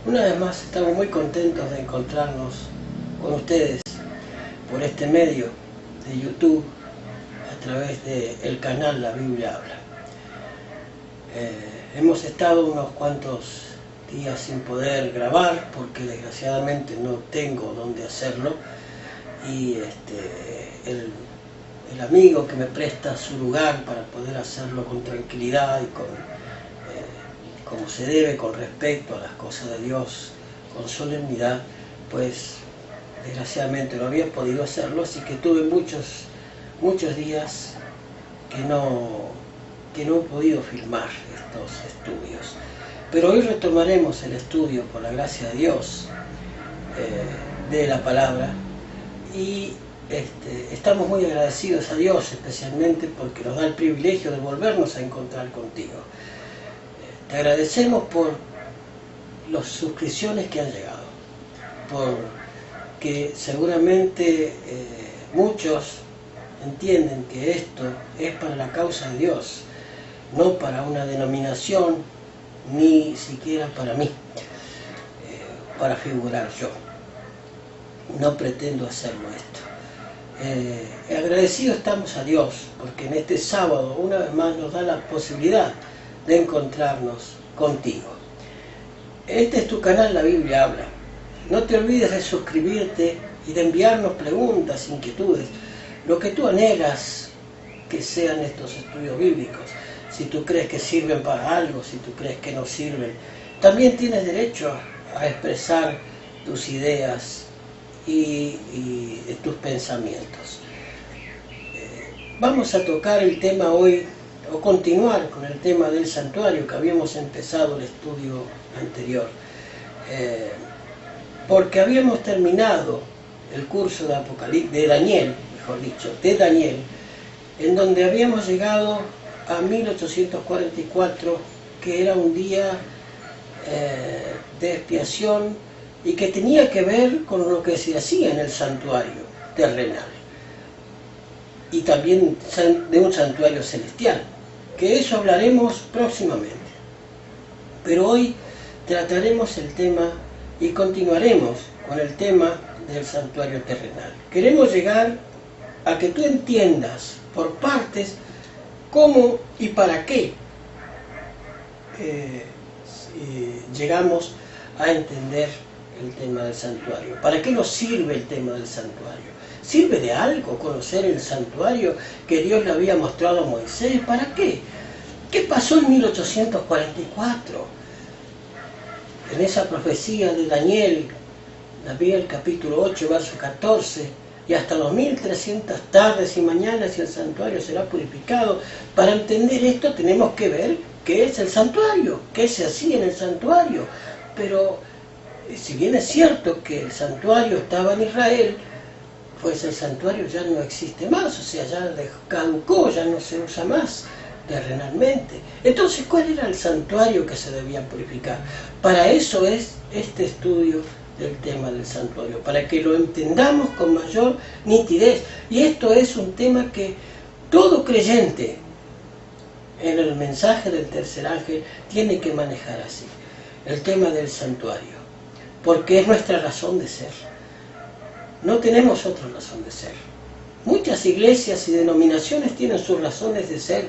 Una vez más estamos muy contentos de encontrarnos con ustedes por este medio de YouTube a través del canal La Biblia Habla. Hemos estado unos cuantos días sin poder grabar porque desgraciadamente no tengo dónde hacerlo y el amigo que me presta su lugar para poder hacerlo con tranquilidad y como se debe, con respeto a las cosas de Dios, con solemnidad, pues desgraciadamente no había podido hacerlo, así que tuve muchos días que no he podido filmar estos estudios. Pero hoy retomaremos el estudio, por la gracia de Dios, de la palabra, y estamos muy agradecidos a Dios, especialmente porque nos da el privilegio de volvernos a encontrar contigo. Te agradecemos por las suscripciones que han llegado, porque seguramente muchos entienden que esto es para la causa de Dios, no para una denominación, ni siquiera para mí, para figurar yo. No pretendo hacerlo esto. Agradecidos estamos a Dios, porque en este sábado una vez más nos da la posibilidad de encontrarnos contigo. Este es tu canal La Biblia Habla. No te olvides de suscribirte y de enviarnos preguntas, inquietudes, lo que tú anhelas que sean estos estudios bíblicos. Si tú crees que sirven para algo, si tú crees que no sirven, también tienes derecho a expresar tus ideas y tus pensamientos. Vamos a tocar el tema hoy, o continuar con el tema del santuario que habíamos empezado el estudio anterior, porque habíamos terminado el curso de Apocalipsis, de Daniel, en donde habíamos llegado a 1844, que era un día de expiación y que tenía que ver con lo que se hacía en el santuario terrenal y también de un santuario celestial, que eso hablaremos próximamente. Pero hoy trataremos el tema y continuaremos con el tema del santuario terrenal. Queremos llegar a que tú entiendas por partes cómo y para qué llegamos a entender el tema del santuario. ¿Para qué nos sirve el tema del santuario? ¿Sirve de algo conocer el santuario que Dios le había mostrado a Moisés? ¿Para qué? ¿Qué pasó en 1844? En esa profecía de Daniel, el capítulo 8, verso 14, y hasta los 1300 tardes y mañanas y el santuario será purificado. Para entender esto tenemos que ver qué es el santuario, qué se hacía en el santuario. Pero si bien es cierto que el santuario estaba en Israel, pues el santuario ya no existe más, o sea, ya caducó, ya no se usa más terrenalmente. Entonces, ¿cuál era el santuario que se debía purificar? Para eso es este estudio del tema del santuario, para que lo entendamos con mayor nitidez. Y esto es un tema que todo creyente en el mensaje del tercer ángel tiene que manejar así, el tema del santuario, porque es nuestra razón de ser. No tenemos otra razón de ser. Muchas iglesias y denominaciones tienen sus razones de ser.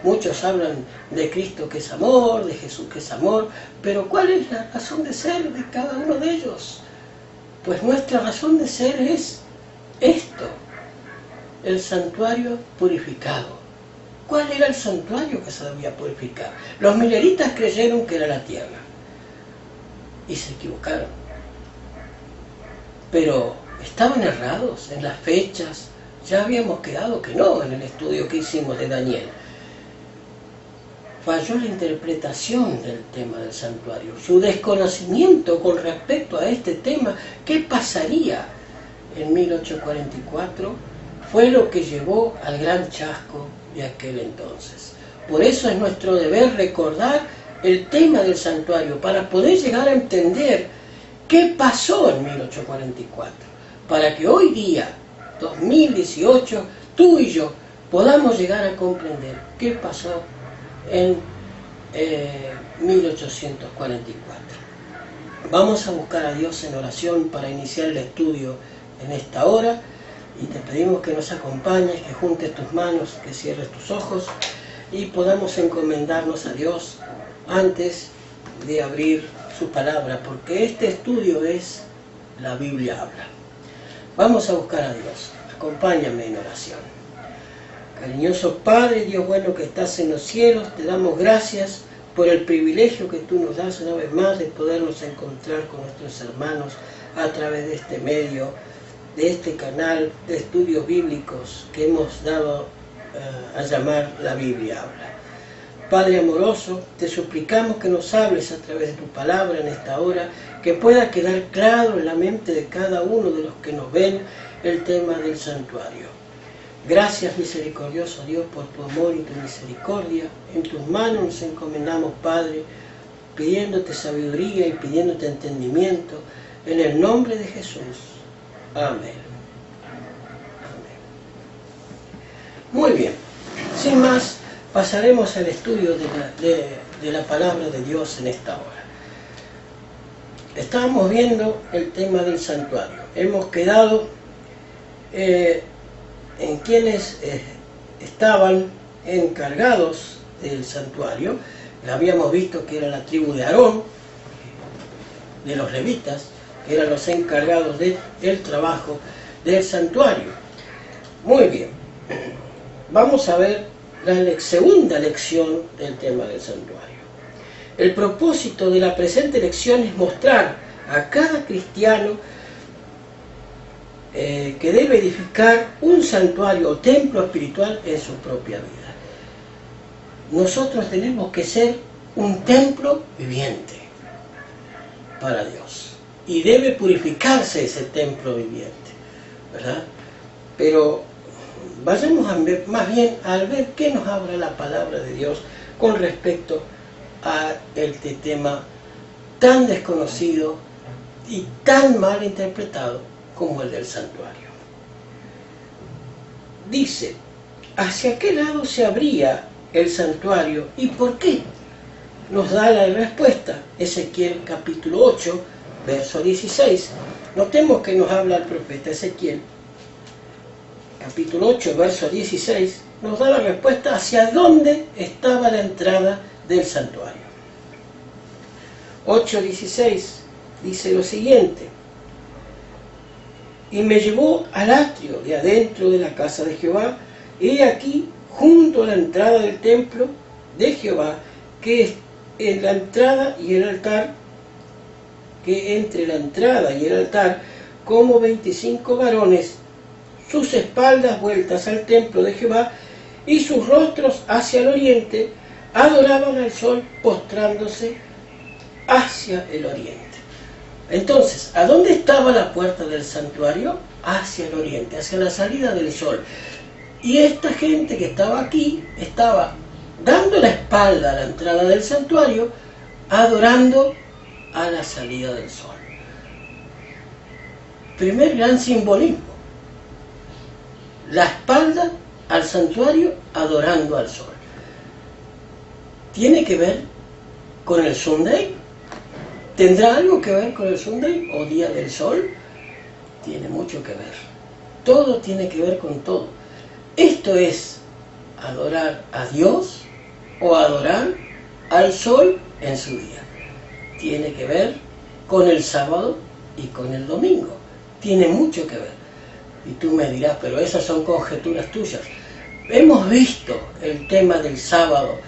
Muchos hablan de Cristo que es amor, de Jesús que es amor, pero ¿cuál es la razón de ser de cada uno de ellos? Pues nuestra razón de ser es esto, el santuario purificado. ¿Cuál era el santuario que se debía purificar? Los mileritas creyeron que era la tierra y se equivocaron. Pero estaban errados en las fechas. Ya habíamos quedado que no en el estudio que hicimos de Daniel. Falló la interpretación del tema del santuario, su desconocimiento con respecto a este tema. ¿Qué pasaría en 1844? Fue lo que llevó al gran chasco de aquel entonces. Por eso es nuestro deber recordar el tema del santuario, para poder llegar a entender qué pasó en 1844, para que hoy día, 2018, tú y yo podamos llegar a comprender qué pasó en 1844. Vamos a buscar a Dios en oración para iniciar el estudio en esta hora y te pedimos que nos acompañes, que juntes tus manos, que cierres tus ojos y podamos encomendarnos a Dios antes de abrir su palabra, porque este estudio es la Biblia habla. Vamos a buscar a Dios. Acompáñame en oración. Cariñoso Padre, Dios bueno que estás en los cielos, te damos gracias por el privilegio que tú nos das una vez más de podernos encontrar con nuestros hermanos a través de este medio, de este canal de estudios bíblicos que hemos dado a llamar la Biblia habla. Padre amoroso, te suplicamos que nos hables a través de tu palabra en esta hora, que pueda quedar claro en la mente de cada uno de los que nos ven el tema del santuario. Gracias, misericordioso Dios, por tu amor y tu misericordia. En tus manos nos encomendamos, Padre, pidiéndote sabiduría y pidiéndote entendimiento, en el nombre de Jesús. Amén. Amén. Muy bien, sin más, pasaremos al estudio de la palabra de Dios en esta hora. Estábamos viendo el tema del santuario. Hemos quedado en quienes estaban encargados del santuario. Habíamos visto que era la tribu de Aarón, de los levitas, que eran los encargados del trabajo del santuario. Muy bien, vamos a ver la segunda lección del tema del santuario. El propósito de la presente lección es mostrar a cada cristiano que debe edificar un santuario o templo espiritual en su propia vida. Nosotros tenemos que ser un templo viviente para Dios y debe purificarse ese templo viviente, ¿verdad? Pero vayamos a ver, más bien al ver qué nos habla la palabra de Dios con respecto a este tema tan desconocido y tan mal interpretado como el del santuario. Dice, ¿hacia qué lado se abría el santuario y por qué? Nos da la respuesta Ezequiel capítulo 8, verso 16. Notemos que nos habla el profeta Ezequiel, capítulo 8, verso 16, nos da la respuesta hacia dónde estaba la entrada del santuario. 8:16 dice lo siguiente: y me llevó al atrio de adentro de la casa de Jehová, y he aquí, junto a la entrada del templo de Jehová, que es en la entrada y el altar, que entre la entrada y el altar, como 25 varones, sus espaldas vueltas al templo de Jehová, y sus rostros hacia el oriente, adoraban al sol, postrándose hacia el oriente. Entonces, ¿a dónde estaba la puerta del santuario? Hacia el oriente, hacia la salida del sol. Y esta gente que estaba aquí, estaba dando la espalda a la entrada del santuario, adorando a la salida del sol. Primer gran simbolismo. La espalda al santuario, adorando al sol. ¿Tiene que ver con el Sunday? ¿Tendrá algo que ver con el Sunday o Día del Sol? Tiene mucho que ver. Todo tiene que ver con todo. Esto es adorar a Dios o adorar al sol en su día. Tiene que ver con el sábado y con el domingo. Tiene mucho que ver. Y tú me dirás, pero esas son conjeturas tuyas. Hemos visto el tema del sábado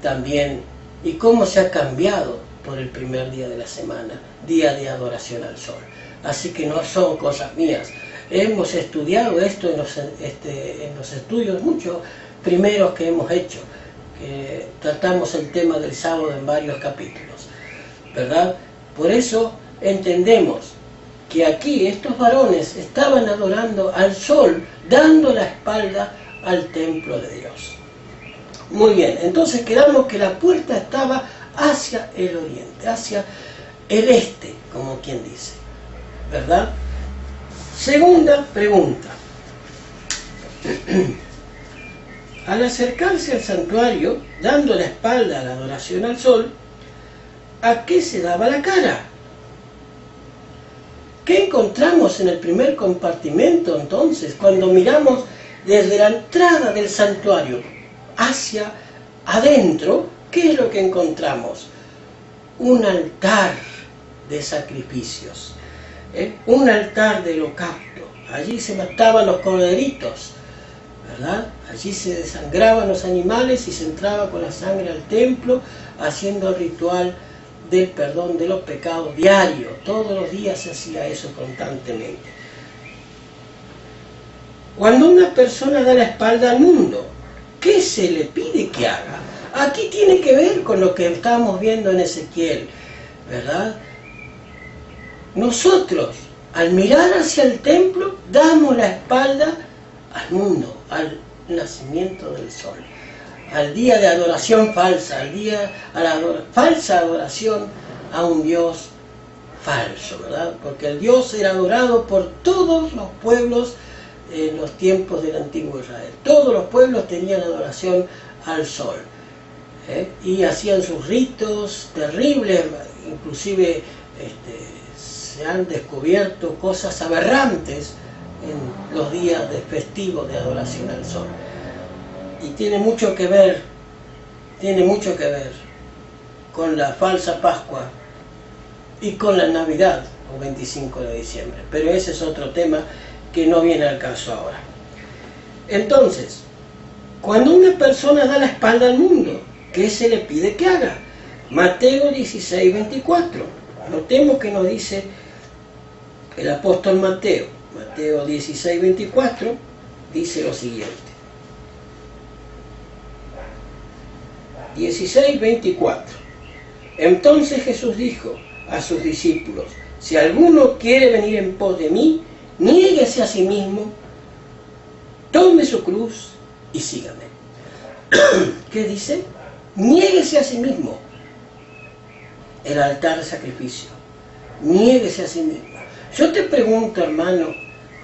también y cómo se ha cambiado por el primer día de la semana, día de adoración al sol. Así que no son cosas mías. Hemos estudiado esto en los estudios muchos primeros que hemos hecho, que tratamos el tema del sábado en varios capítulos, ¿verdad? Por eso entendemos que aquí estos varones estaban adorando al sol, dando la espalda al templo de Dios. Muy bien, entonces quedamos que la puerta estaba hacia el oriente, hacia el este, como quien dice, ¿verdad? Segunda pregunta. Al acercarse al santuario, dando la espalda a la adoración al sol, ¿a qué se daba la cara? ¿Qué encontramos en el primer compartimento entonces? Cuando miramos desde la entrada del santuario hacia adentro, ¿qué es lo que encontramos? Un altar de sacrificios, un altar de holocausto. Allí se mataban los corderitos, ¿verdad? Allí se desangraban los animales y se entraba con la sangre al templo, haciendo el ritual del perdón de los pecados diario. Todos los días se hacía eso constantemente. Cuando una persona da la espalda al mundo, ¿qué se le pide que haga? Aquí tiene que ver con lo que estamos viendo en Ezequiel, ¿verdad? Nosotros, al mirar hacia el templo, damos la espalda al mundo, al nacimiento del sol, al día de adoración falsa, a la falsa adoración a un Dios falso, ¿verdad? Porque el Dios era adorado por todos los pueblos en los tiempos del antiguo Israel. Todos los pueblos tenían adoración al sol, y hacían sus ritos terribles, inclusive se han descubierto cosas aberrantes en los días de festivos de adoración al sol. Y tiene mucho que ver con la falsa Pascua y con la Navidad, o 25 de diciembre. Pero ese es otro tema que no viene al caso ahora. Entonces, cuando una persona da la espalda al mundo, ¿qué se le pide que haga? Mateo 16, 24. Notemos que nos dice el apóstol Mateo. Mateo 16, 24 dice lo siguiente. 16, 24. Entonces Jesús dijo a sus discípulos: si alguno quiere venir en pos de mí, niéguese a sí mismo, tome su cruz y sígame. ¿Qué dice? Niéguese a sí mismo. El altar de sacrificio. Niéguese a sí mismo. Yo te pregunto, hermano,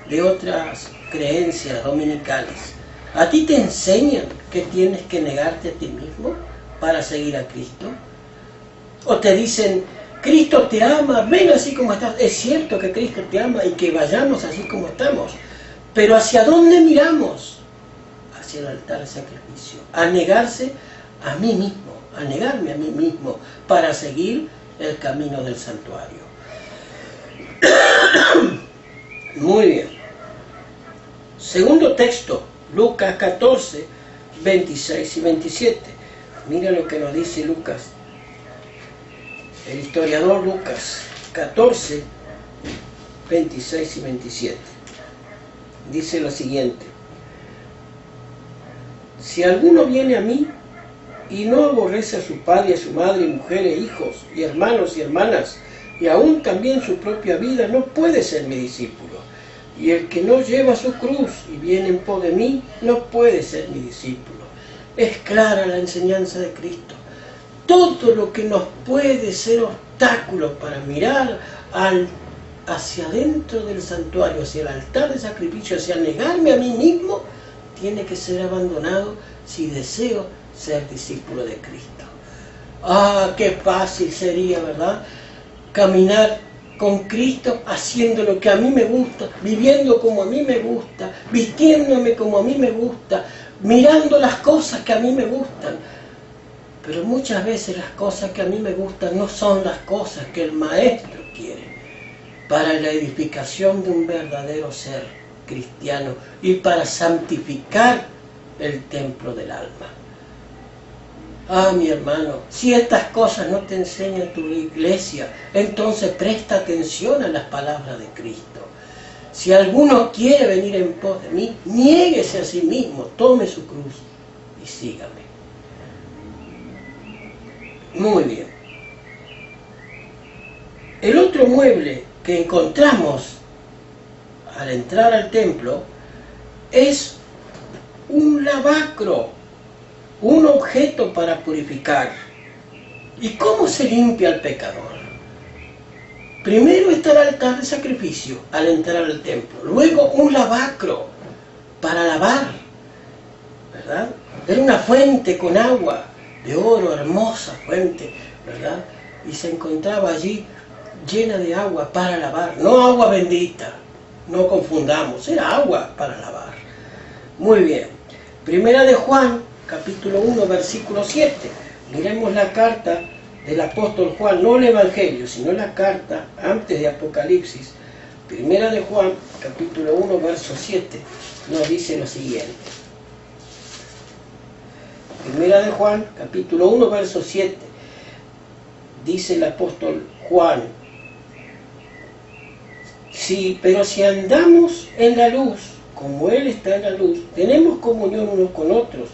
de otras creencias dominicales, ¿a ti te enseñan que tienes que negarte a ti mismo para seguir a Cristo? ¿O te dicen, Cristo te ama, ven así como estás? Es cierto que Cristo te ama y que vayamos así como estamos, pero ¿hacia dónde miramos? Hacia el altar de sacrificio, a negarse a mí mismo, a negarme a mí mismo para seguir el camino del santuario. Muy bien. Segundo texto, Lucas 14, 26 y 27. Mira lo que nos dice Lucas, el historiador Lucas 14, 26 y 27. Dice lo siguiente: si alguno viene a mí y no aborrece a su padre, a su madre, mujeres, hijos, y hermanos y hermanas, y aún también su propia vida, no puede ser mi discípulo. Y el que no lleva su cruz y viene en pos de mí, no puede ser mi discípulo. Es clara la enseñanza de Cristo. Todo lo que nos puede ser obstáculo para mirar hacia adentro del santuario, hacia el altar de sacrificio, hacia negarme a mí mismo, tiene que ser abandonado si deseo ser discípulo de Cristo. Ah, qué fácil sería, ¿verdad? Caminar con Cristo haciendo lo que a mí me gusta, viviendo como a mí me gusta, vistiéndome como a mí me gusta, mirando las cosas que a mí me gustan. Pero muchas veces las cosas que a mí me gustan no son las cosas que el Maestro quiere para la edificación de un verdadero ser cristiano y para santificar el templo del alma. Ah, mi hermano, si estas cosas no te enseña tu iglesia, entonces presta atención a las palabras de Cristo. Si alguno quiere venir en pos de mí, niéguese a sí mismo, tome su cruz y sígame. Muy bien. El otro mueble que encontramos al entrar al templo es un lavacro, un objeto para purificar. ¿Y cómo se limpia el pecador? Primero está el altar de sacrificio al entrar al templo, luego un lavacro para lavar, ¿verdad? Era una fuente con agua de oro, hermosa fuente, ¿verdad? Y se encontraba allí llena de agua para lavar, no agua bendita, no confundamos, era agua para lavar. Muy bien, Primera de Juan, capítulo 1, versículo 7. Miremos la carta del apóstol Juan, no el Evangelio, sino la carta antes de Apocalipsis. Primera de Juan, capítulo 1, verso 7, nos dice lo siguiente. Primera de Juan, capítulo 1, verso 7, dice el apóstol Juan: sí, pero si andamos en la luz, como Él está en la luz, tenemos comunión unos con otros,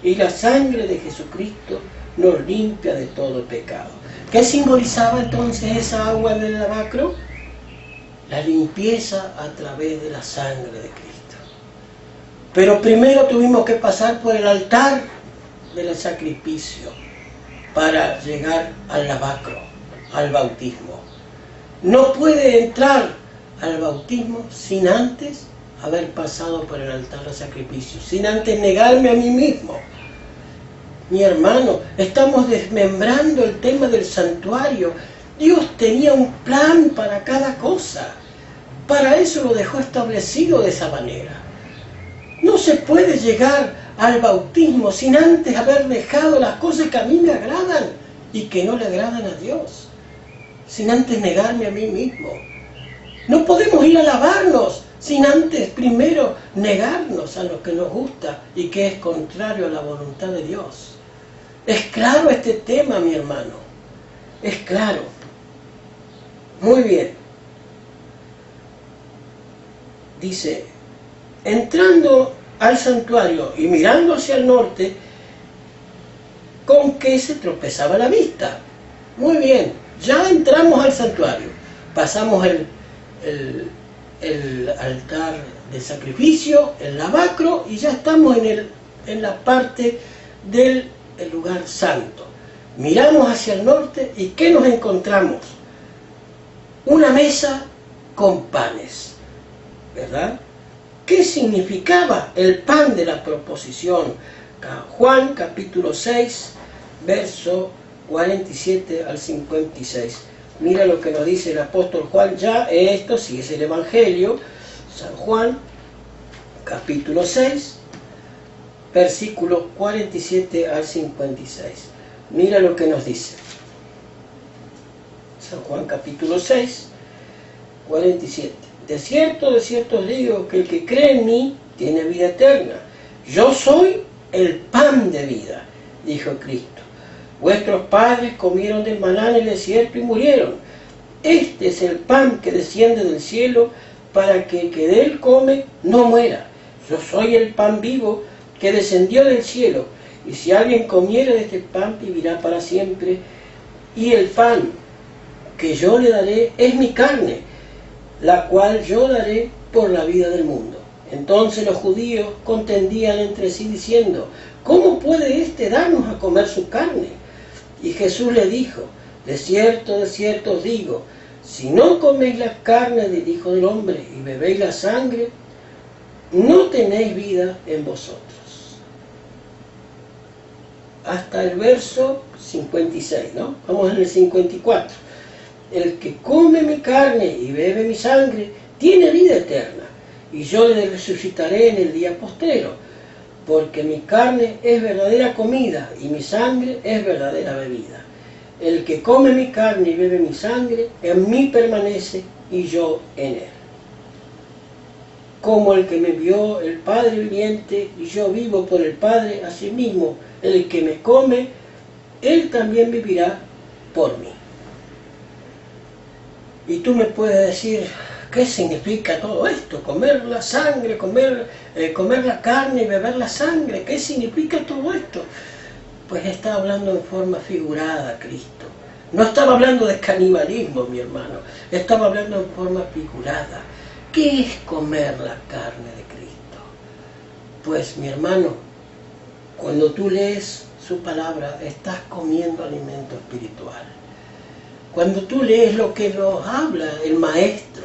y la sangre de Jesucristo nos limpia de todo pecado. ¿Qué simbolizaba entonces esa agua del lavacro? La limpieza a través de la sangre de Cristo. Pero primero tuvimos que pasar por el altar del sacrificio para llegar al lavacro, al bautismo. No puede entrar al bautismo sin antes haber pasado por el altar del sacrificio, sin antes negarme a mí mismo. Mi hermano, estamos desmembrando el tema del santuario. Dios tenía un plan para cada cosa. Para eso lo dejó establecido de esa manera. No se puede llegar al bautismo sin antes haber dejado las cosas que a mí me agradan y que no le agradan a Dios. Sin antes negarme a mí mismo. No podemos ir a lavarnos sin antes primero negarnos a lo que nos gusta y que es contrario a la voluntad de Dios. ¿Es claro este tema, mi hermano? Es claro. Muy bien. Dice, entrando al santuario y mirando hacia el norte, ¿con qué se tropezaba la vista? Muy bien, ya entramos al santuario, pasamos el altar de sacrificio, el lavacro, y ya estamos en la parte del lugar santo. Miramos hacia el norte y ¿qué nos encontramos? Una mesa con panes, ¿verdad? ¿Qué significaba el pan de la proposición? Juan capítulo 6, verso 47 al 56. Mira lo que nos dice el apóstol Juan, ya esto sí es el Evangelio. San Juan capítulo 6, versículo 47 al 56. Mira lo que nos dice. San Juan capítulo 6, 47. De cierto os digo que el que cree en mí tiene vida eterna. Yo soy el pan de vida, dijo Cristo. Vuestros padres comieron del maná en el desierto y murieron. Este es el pan que desciende del cielo para que el que de él come no muera. Yo soy el pan vivo que descendió del cielo, y si alguien comiere de este pan vivirá para siempre. Y el pan que yo le daré es mi carne, la cual yo daré por la vida del mundo. Entonces los judíos contendían entre sí diciendo, ¿cómo puede éste darnos a comer su carne? Y Jesús le dijo, de cierto os digo, si no coméis la carne del Hijo del Hombre y bebéis la sangre, no tenéis vida en vosotros. Hasta el verso 56, ¿no? Vamos en el 54. El que come mi carne y bebe mi sangre tiene vida eterna, y yo le resucitaré en el día postrero, porque mi carne es verdadera comida y mi sangre es verdadera bebida. El que come mi carne y bebe mi sangre, en mí permanece y yo en él. Como el que me envió el Padre viviente y yo vivo por el Padre, asimismo el que me come, él también vivirá por mí. Y tú me puedes decir, ¿qué significa todo esto? Comer la sangre, comer la carne y beber la sangre. ¿Qué significa todo esto? Pues está hablando en forma figurada Cristo. No estaba hablando de canibalismo, mi hermano. Estaba hablando en forma figurada. ¿Qué es comer la carne de Cristo? Pues, mi hermano, cuando tú lees su palabra, estás comiendo alimento espiritual. Cuando tú lees lo que nos habla el Maestro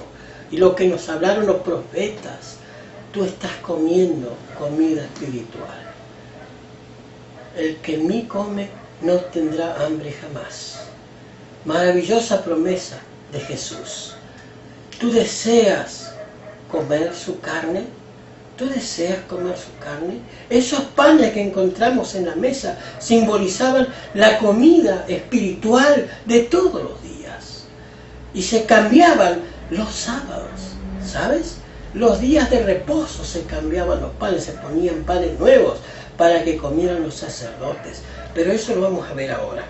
y lo que nos hablaron los profetas, tú estás comiendo comida espiritual. El que en mí come no tendrá hambre jamás. Maravillosa promesa de Jesús. ¿Tú deseas comer su carne? ¿Tú deseas comer su carne? Esos panes que encontramos en la mesa simbolizaban la comida espiritual de todos los días. Y se cambiaban los sábados, ¿sabes? Los días de reposo se cambiaban los panes, se ponían panes nuevos para que comieran los sacerdotes. Pero eso lo vamos a ver ahora.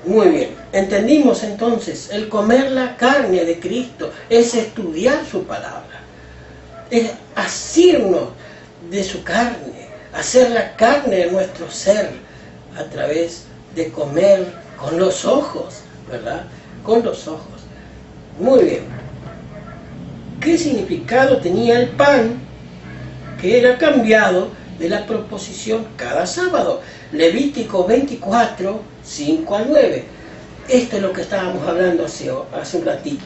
Muy bien, entendimos entonces, el comer la carne de Cristo es estudiar su palabra, es asirnos de su carne, hacer la carne de nuestro ser a través de comer con los ojos, ¿verdad? Con los ojos. Muy bien. ¿Qué significado tenía el pan que era cambiado de la proposición cada sábado? Levítico 24, 5 al 9. Esto es lo que estábamos hablando hace un ratito.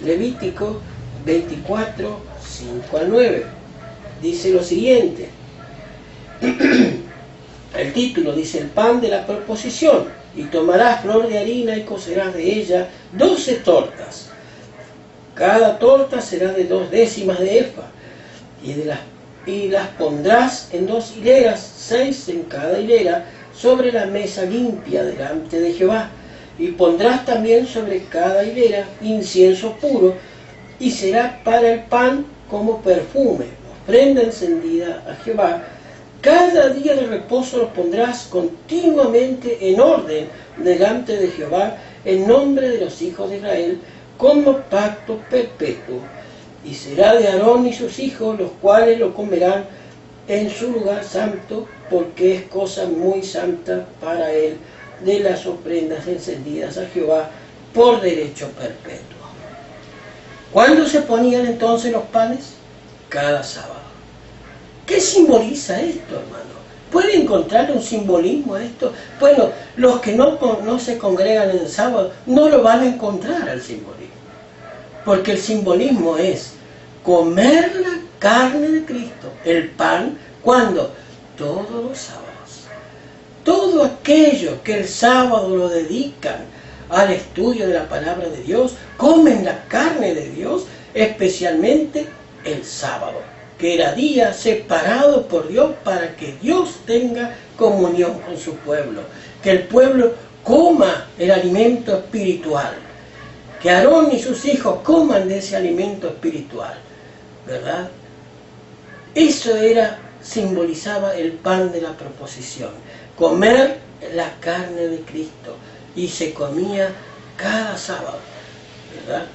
Levítico 24, 5 al 9. Dice lo siguiente. El título dice: el pan de la proposición. Y tomarás flor de harina y cocerás de ella 12 tortas. Cada torta será de 2 décimas de efa. Y las pondrás en 2 hileras, 6 en cada hilera, sobre la mesa limpia delante de Jehová. Y pondrás también sobre cada hilera incienso puro, y será para el pan como perfume, ofrenda encendida a Jehová. Cada día de reposo lo pondrás continuamente en orden delante de Jehová, en nombre de los hijos de Israel, como pacto perpetuo. Y será de Aarón y sus hijos, los cuales lo comerán en su lugar santo, porque es cosa muy santa para él, de las ofrendas encendidas a Jehová por derecho perpetuo. ¿Cuándo se ponían entonces los panes? Cada sábado. ¿Qué simboliza esto, hermano? ¿Puede encontrar un simbolismo a esto? Bueno, los que no se congregan en el sábado no lo van a encontrar al simbolismo. Porque el simbolismo es comer la carne de Cristo, el pan, ¿cuándo? Todos los sábados. Todo aquello que el sábado lo dedican al estudio de la palabra de Dios, comen la carne de Dios, especialmente el sábado, que era día separado por Dios para que Dios tenga comunión con su pueblo, que el pueblo coma el alimento espiritual, que Aarón y sus hijos coman de ese alimento espiritual, ¿verdad? Eso simbolizaba el pan de la proposición, comer la carne de Cristo, y se comía cada sábado, ¿verdad?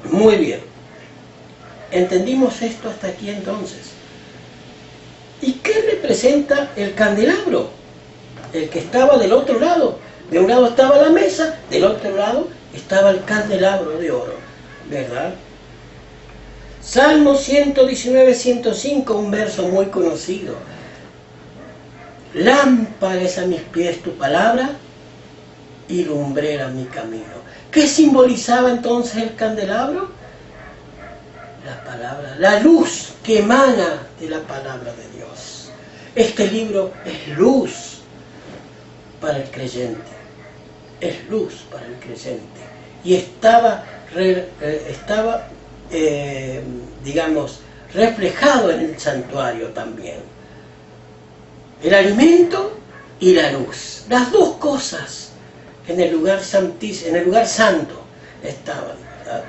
Muy bien. ¿Entendimos esto hasta aquí entonces? ¿Y qué representa el candelabro? El que estaba del otro lado. De un lado estaba la mesa, del otro lado estaba el candelabro de oro, ¿verdad? Salmo 119, 105, un verso muy conocido. Lámpara es a mis pies tu palabra y lumbrera mi camino. ¿Qué simbolizaba entonces el candelabro? La palabra, la luz que emana de la palabra de Dios. Este libro es luz para el creyente, es luz para el creyente. Y estaba digamos, reflejado en el santuario también. El alimento y la luz, las dos cosas en el lugar santísimo, en el lugar santo estaban, ¿verdad?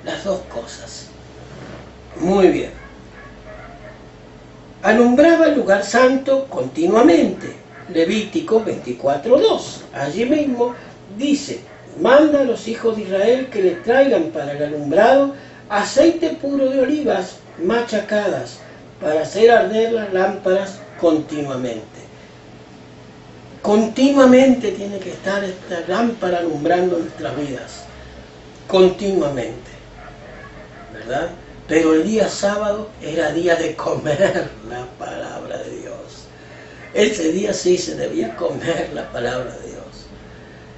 Las dos cosas. Muy bien. Alumbraba el lugar santo continuamente. Levítico 24:2. Allí mismo dice: manda a los hijos de Israel que le traigan para el alumbrado aceite puro de olivas machacadas para hacer arder las lámparas continuamente. Continuamente tiene que estar esta lámpara alumbrando nuestras vidas. Continuamente. ¿Verdad? Pero el día sábado era día de comer la palabra de Dios. Ese día sí se debía comer la palabra de Dios.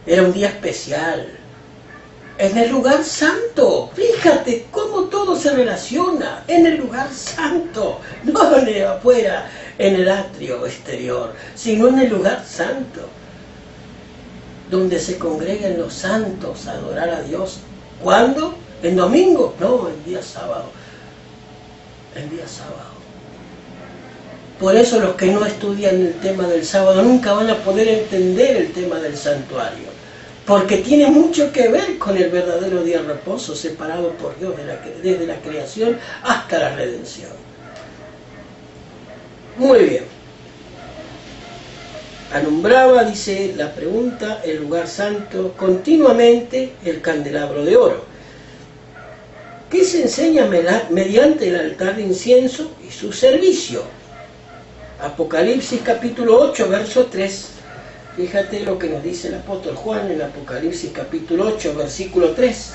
Era un día especial. En el lugar santo. Fíjate cómo todo se relaciona. En el lugar santo. No afuera, en el atrio exterior, sino en el lugar santo. donde se congreguen los santos a adorar a Dios. ¿Cuándo? ¿En domingo? No, el día sábado. El día sábado. Por eso los que no estudian el tema del sábado nunca van a poder entender el tema del santuario, porque tiene mucho que ver con el verdadero día de reposo, separado por Dios desde la creación hasta la redención. Muy bien. Alumbraba, dice la pregunta, el lugar santo continuamente el candelabro de oro. ¿Qué se enseña mediante el altar de incienso y su servicio? Apocalipsis capítulo 8, verso 3. Fíjate lo que nos dice el apóstol Juan en Apocalipsis capítulo 8, versículo 3.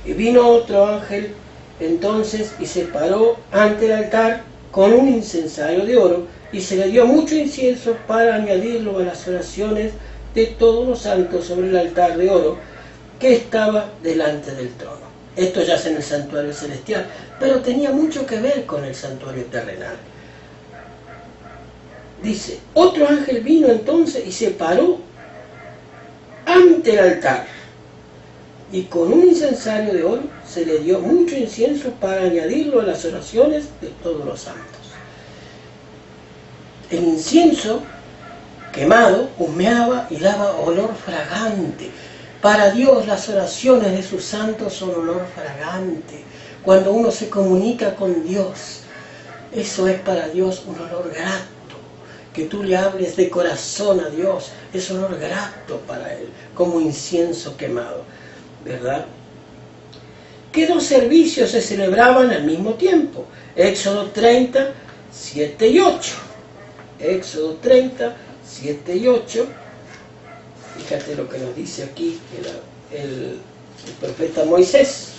Y vino otro ángel entonces y se paró ante el altar con un incensario de oro, y se le dio mucho incienso para añadirlo a las oraciones de todos los santos sobre el altar de oro que estaba delante del trono. Esto ya es en el santuario celestial, pero tenía mucho que ver con el santuario terrenal. Dice, otro ángel vino entonces y se paró ante el altar, y con un incensario de oro se le dio mucho incienso para añadirlo a las oraciones de todos los santos. El incienso quemado humeaba y daba olor fragante. Para Dios las oraciones de sus santos son olor fragante. Cuando uno se comunica con Dios, eso es para Dios un olor grato. Que tú le hables de corazón a Dios, es olor grato para Él, como incienso quemado, ¿verdad? ¿Qué dos servicios se celebraban al mismo tiempo? Éxodo 30, 7 y 8. Éxodo 30, 7 y 8. Fíjate lo que nos dice aquí el profeta Moisés.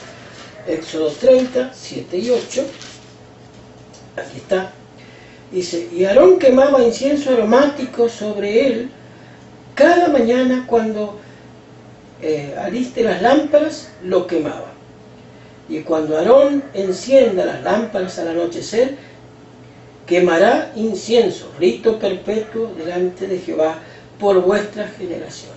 Éxodo 30, 7 y 8. Aquí está. Dice, y Aarón quemaba incienso aromático sobre él cada mañana cuando aliste las lámparas, lo quemaba. Y cuando Aarón encienda las lámparas al anochecer, quemará incienso, rito perpetuo delante de Jehová por vuestras generaciones.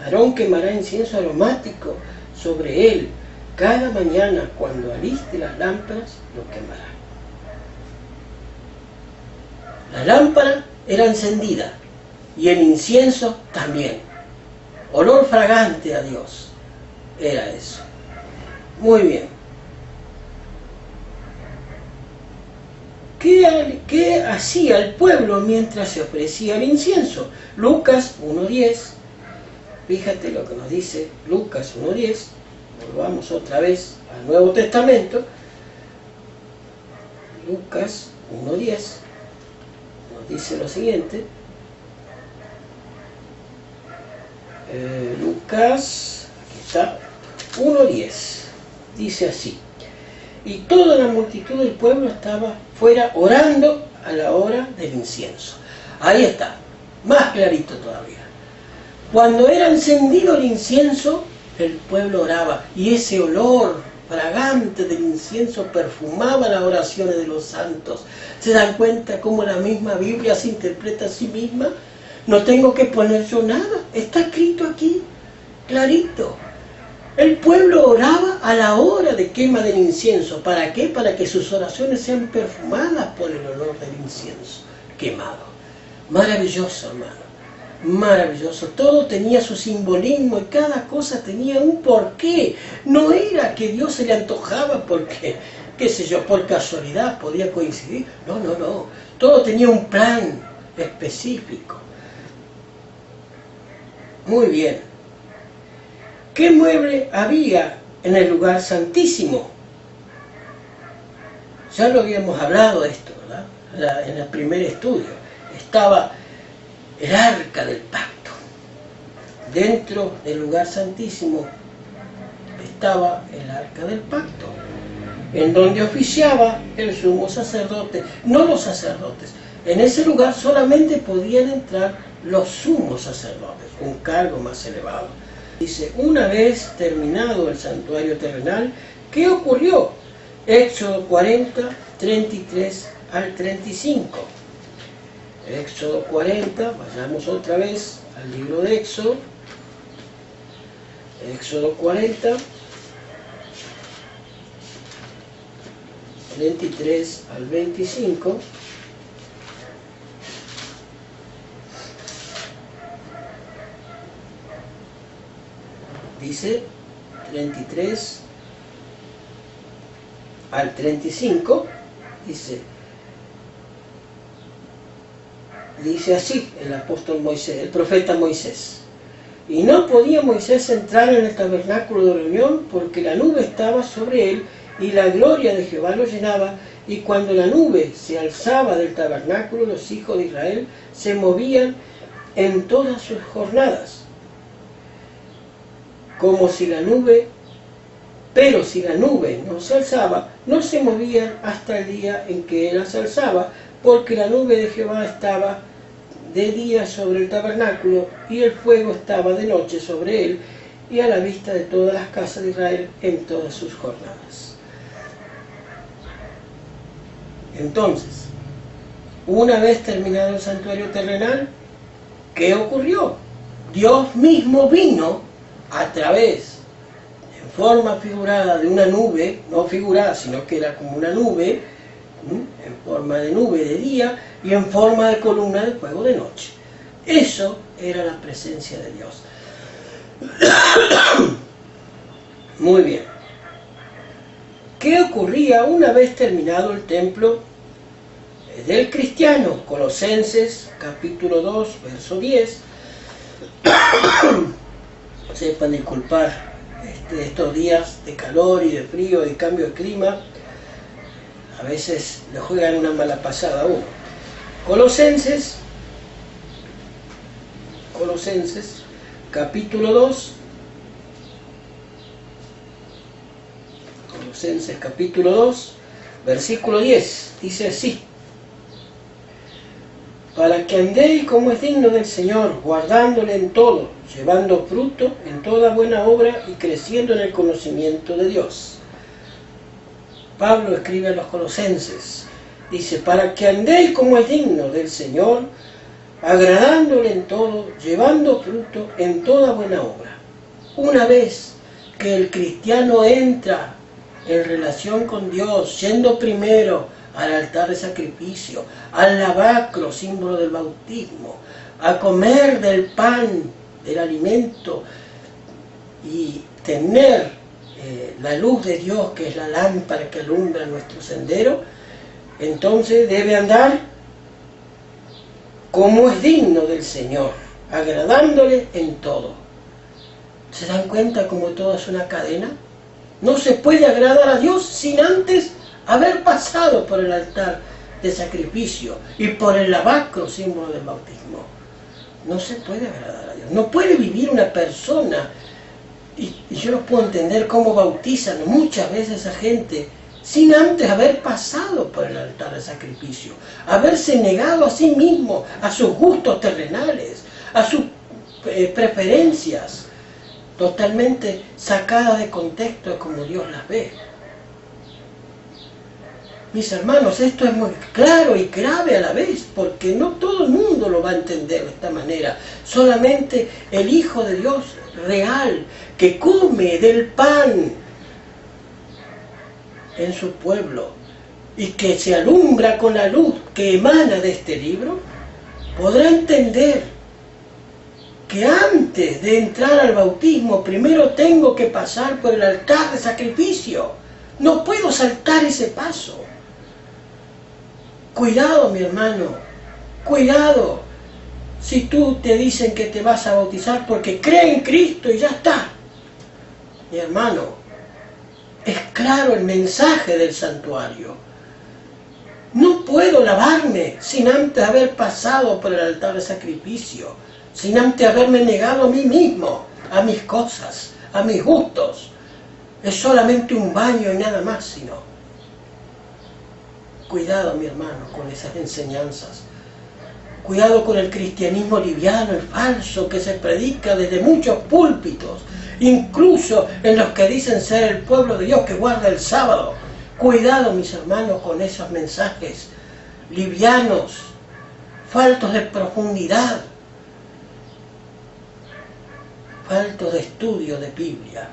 Aarón quemará incienso aromático sobre él cada mañana cuando aliste las lámparas, lo quemará. La lámpara era encendida y el incienso también. Olor fragante a Dios era eso. Muy bien. ¿Qué hacía el pueblo mientras se ofrecía el incienso? Lucas 1:10. Fíjate lo que nos dice Lucas 1:10. Volvamos otra vez al Nuevo Testamento. Lucas 1:10 nos dice lo siguiente. Lucas, aquí está, 1:10. Dice así. Y toda la multitud del pueblo estaba fuera orando a la hora del incienso. Ahí está, más clarito todavía. Cuando era encendido el incienso, el pueblo oraba, y ese olor fragante del incienso perfumaba las oraciones de los santos. ¿Se dan cuenta cómo la misma Biblia se interpreta a sí misma? No tengo que poner yo nada, está escrito aquí, clarito. El pueblo oraba a la hora de quema del incienso. ¿Para qué? Para que sus oraciones sean perfumadas por el olor del incienso quemado. Maravilloso, hermano. Maravilloso, todo tenía su simbolismo y cada cosa tenía un porqué. No era que Dios se le antojaba porque, qué sé yo, por casualidad podía coincidir. No, no, no. Todo tenía un plan específico. Muy bien. ¿Qué mueble había en el lugar santísimo? Ya lo habíamos hablado de esto, ¿verdad? En el primer estudio. Estaba el arca del pacto. Dentro del lugar santísimo estaba el arca del pacto, en donde oficiaba el sumo sacerdote, no los sacerdotes. En ese lugar solamente podían entrar los sumos sacerdotes, un cargo más elevado. Dice, una vez terminado el santuario terrenal, ¿qué ocurrió? Éxodo 40, 33 al 35. Éxodo 40, vayamos otra vez al libro de Éxodo. Éxodo 40, 33 al 25. Dice 33 al 35, dice así el apóstol Moisés, el profeta Moisés. Y no podía Moisés entrar en el tabernáculo de reunión porque la nube estaba sobre él y la gloria de Jehová lo llenaba, y cuando la nube se alzaba del tabernáculo, los hijos de Israel se movían en todas sus jornadas, como si la nube, pero si la nube no se alzaba, no se movían hasta el día en que ella se alzaba, porque la nube de Jehová estaba de día sobre el tabernáculo, y el fuego estaba de noche sobre él, y a la vista de todas las casas de Israel en todas sus jornadas. Entonces, una vez terminado el santuario terrenal, ¿qué ocurrió? Dios mismo vino a través, en forma figurada de una nube, no figurada, sino que era como una nube, en forma de nube de día y en forma de columna de fuego de noche. Eso era la presencia de Dios. Muy bien. ¿Qué ocurría una vez terminado el templo del cristiano? Colosenses capítulo 2, verso 10. Sepan disculpar estos días de calor y de frío y cambio de clima. A veces le juegan una mala pasada a uno. Colosenses capítulo 2. Colosenses capítulo 2, versículo 10. Dice así: para que andéis como es digno del Señor, guardándole en todo, llevando fruto en toda buena obra y creciendo en el conocimiento de Dios. Pablo escribe a los colosenses, dice, para que andéis como es digno del Señor, agradándole en todo, llevando fruto en toda buena obra. Una vez que el cristiano entra en relación con Dios, yendo primero al altar de sacrificio, al lavacro, símbolo del bautismo, a comer del pan, del alimento, y tener la luz de Dios, que es la lámpara que alumbra nuestro sendero, entonces debe andar como es digno del Señor, agradándole en todo. ¿Se dan cuenta cómo todo es una cadena? No se puede agradar a Dios sin antes haber pasado por el altar de sacrificio y por el lavacro, símbolo del bautismo. No se puede agradar a Dios. No puede vivir una persona, y yo no puedo entender cómo bautizan muchas veces a gente sin antes haber pasado por el altar de sacrificio, haberse negado a sí mismo, a sus gustos terrenales, a sus preferencias, totalmente sacadas de contexto de como Dios las ve. Mis hermanos, esto es muy claro y grave a la vez, porque no todo el mundo lo va a entender de esta manera. Solamente el Hijo de Dios real, que come del pan en su pueblo y que se alumbra con la luz que emana de este libro, podrá entender que antes de entrar al bautismo primero tengo que pasar por el altar de sacrificio. No puedo saltar ese paso. Cuidado, mi hermano, cuidado si tú te dicen que te vas a bautizar porque cree en Cristo y ya está. Mi hermano, es claro el mensaje del santuario. No puedo lavarme sin antes haber pasado por el altar de sacrificio, sin antes haberme negado a mí mismo, a mis cosas, a mis gustos. Es solamente un baño y nada más, sino. Cuidado, mi hermano, con esas enseñanzas. Cuidado con el cristianismo liviano, el falso, que se predica desde muchos púlpitos, incluso en los que dicen ser el pueblo de Dios que guarda el sábado. Cuidado, mis hermanos, con esos mensajes livianos, faltos de profundidad, faltos de estudio de Biblia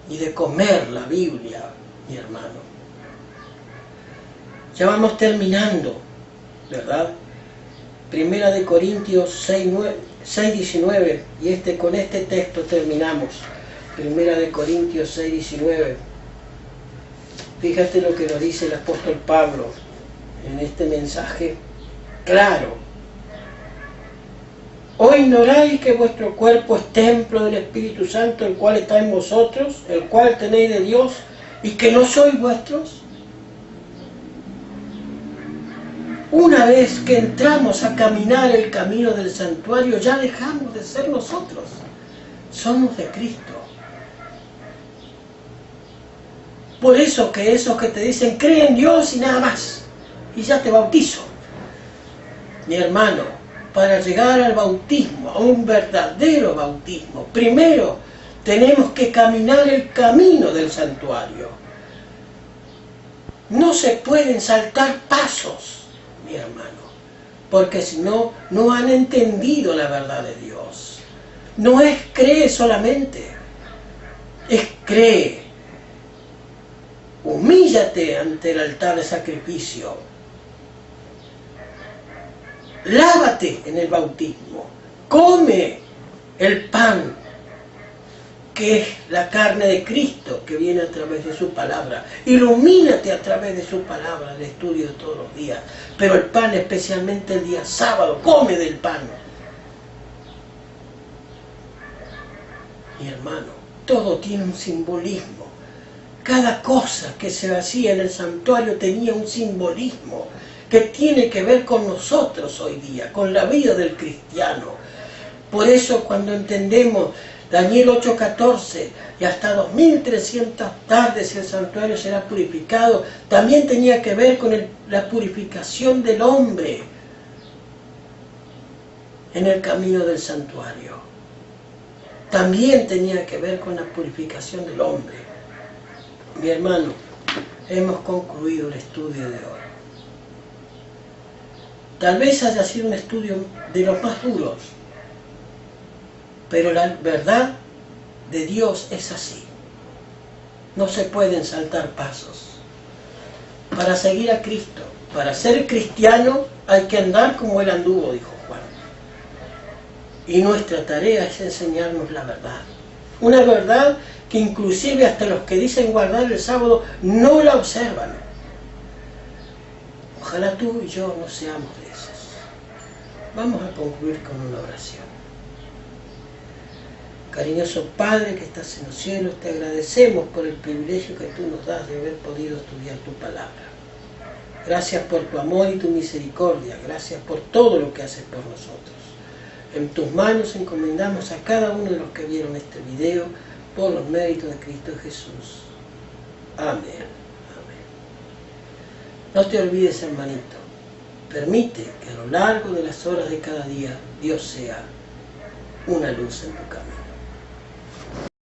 y de comer la Biblia, mi hermano. Ya vamos terminando, ¿verdad? Primera de Corintios 6:19, y con este texto terminamos. Primera de Corintios 6:19. Fíjate lo que nos dice el apóstol Pablo en este mensaje claro. ¿O ignoráis que vuestro cuerpo es templo del Espíritu Santo, el cual está en vosotros, el cual tenéis de Dios, y que no sois vuestros? Una vez que entramos a caminar el camino del santuario, ya dejamos de ser nosotros. Somos de Cristo. Por eso que esos que te dicen, cree en Dios y nada más, y ya te bautizo. Mi hermano, para llegar al bautismo, a un verdadero bautismo, primero tenemos que caminar el camino del santuario. No se pueden saltar pasos, mi hermano, porque si no, no han entendido la verdad de Dios. No es cree solamente, es cree. Humíllate ante el altar de sacrificio. Lávate en el bautismo. Come el pan, que es la carne de Cristo, que viene a través de su palabra. Ilumínate a través de su palabra, el estudio de todos los días. Pero el pan, especialmente el día sábado, come del pan. Mi hermano, todo tiene un simbolismo. Cada cosa que se hacía en el santuario tenía un simbolismo que tiene que ver con nosotros hoy día, con la vida del cristiano. Por eso cuando entendemos Daniel 8:14, y hasta 2300 tardes el santuario será purificado, también tenía que ver con la purificación del hombre en el camino del santuario. También tenía que ver con la purificación del hombre. Mi hermano, hemos concluido el estudio de hoy. Tal vez haya sido un estudio de los más duros, pero la verdad de Dios es así. No se pueden saltar pasos. Para seguir a Cristo, para ser cristiano, hay que andar como Él anduvo, dijo Juan. Y nuestra tarea es enseñarnos la verdad. Una verdad que inclusive hasta los que dicen guardar el sábado no la observan. Ojalá tú y yo no seamos de esos. Vamos a concluir con una oración. Cariñoso Padre que estás en los cielos, te agradecemos por el privilegio que tú nos das de haber podido estudiar tu palabra. Gracias por tu amor y tu misericordia. Gracias por todo lo que haces por nosotros. En tus manos encomendamos a cada uno de los que vieron este video por los méritos de Cristo Jesús. Amén. Amén. No te olvides, hermanito. Permite que a lo largo de las horas de cada día Dios sea una luz en tu camino.